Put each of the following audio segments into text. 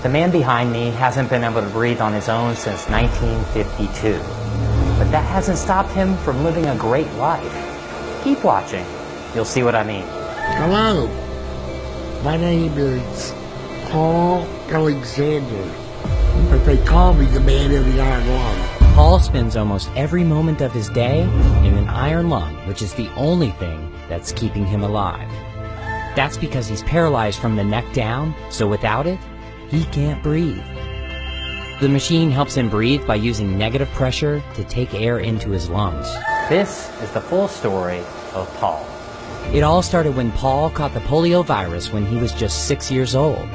The man behind me hasn't been able to breathe on his own since 1952. But that hasn't stopped him from living a great life. Keep watching. You'll see what I mean. Hello. My name is Paul Alexander, but they call me the man in the iron lung. Paul spends almost every moment of his day in an iron lung, which is the only thing that's keeping him alive. That's because he's paralyzed from the neck down, so without it, he can't breathe. The machine helps him breathe by using negative pressure to take air into his lungs. This is the full story of Paul. It all started when Paul caught the polio virus when he was just 6 years old,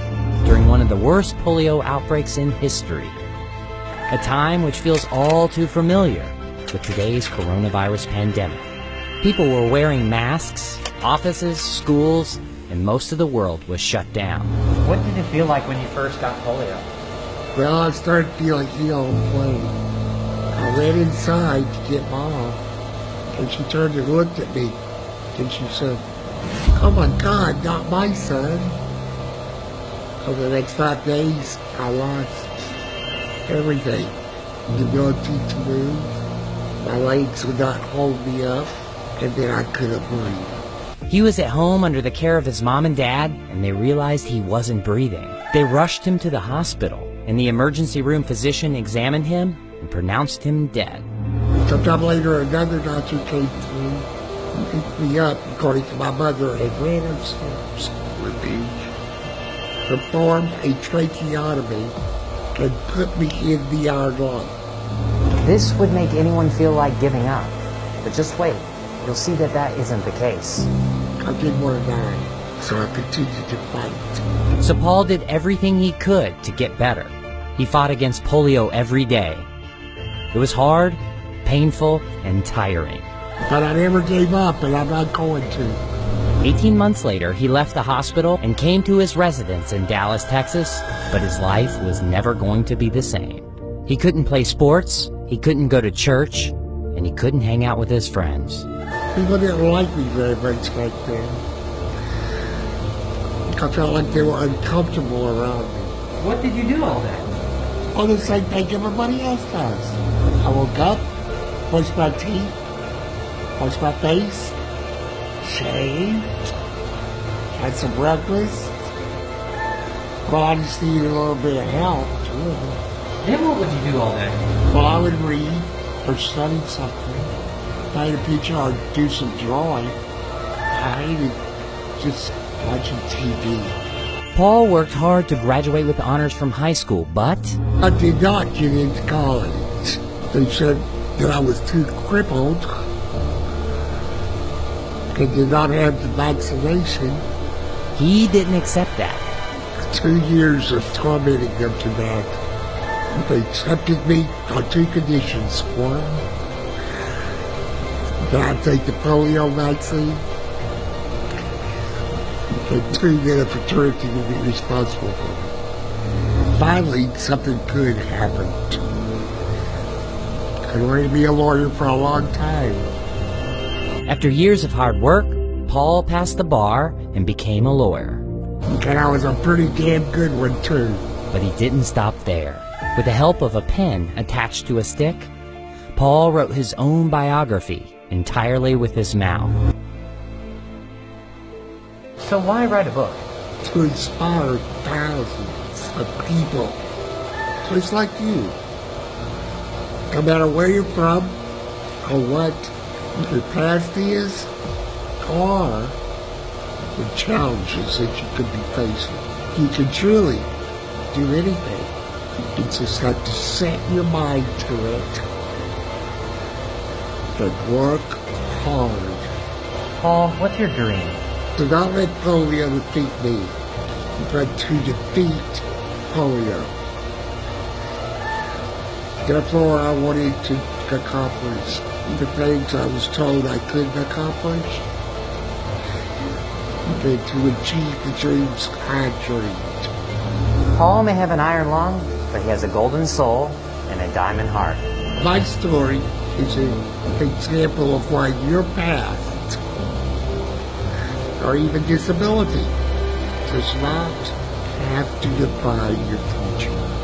during one of the worst polio outbreaks in history. A time which feels all too familiar with today's coronavirus pandemic. People were wearing masks, offices, schools, and most of the world was shut down. What did it feel like when you first got polio? Well, I started feeling ill and plain. I went inside to get Mom, and she turned and looked at me, and she said, "Oh my God, not my son." Over the next 5 days, I lost everything. The ability to move, my legs would not hold me up, and then I couldn't breathe. He was at home under the care of his mom and dad, and they realized he wasn't breathing. They rushed him to the hospital, and the emergency room physician examined him and pronounced him dead. Sometime later, another doctor came through and picked me up, according to my mother, and ran upstairs with me, performed a tracheotomy, and put me in the iron lung. This would make anyone feel like giving up, but just wait. You'll see that that isn't the case. I didn't want to die, so I continued to fight. So Paul did everything he could to get better. He fought against polio every day. It was hard, painful, and tiring. But I never gave up, and I'm not going to. 18 months later, he left the hospital and came to his residence in Dallas, Texas, but his life was never going to be the same. He couldn't play sports, he couldn't go to church, and he couldn't hang out with his friends. People didn't like me very much back then. I felt like they were uncomfortable around me. What did you do all day? Well, the same thing everybody else does. I woke up, brushed my teeth, washed my face, shaved, had some breakfast. Well, I just needed a little bit of help, too. Then what would you do all day? Well, I would read or study something, paint a picture or do some drawing. I hated just watching TV. Paul worked hard to graduate with honors from high school, but I did not get into college. They said that I was too crippled and did not have the vaccination. he didn't accept that. 2 years of tormenting them to death. They accepted me on 2 conditions. One, that I take the polio vaccine. And 2, that a fraternity would be responsible for me. Finally, something good happened. I wanted to be a lawyer for a long time. After years of hard work, Paul passed the bar and became a lawyer. And I was a pretty damn good one, too. But he didn't stop there. With the help of a pen attached to a stick, Paul wrote his own biography entirely with his mouth. So why write a book? To inspire thousands of people, just like you. No matter where you're from, or what your past is, or the challenges that you could be facing. You can truly do anything. You just have to set your mind to it and work hard. Paul, what's your dream? To not let polio defeat me, but to defeat polio. Therefore, I wanted to accomplish the things I was told I couldn't accomplish, and to achieve the dreams I dreamed. Paul may have an iron lung, but he has a golden soul and a diamond heart. My story is an example of why your past, or even disability, does not have to define your future.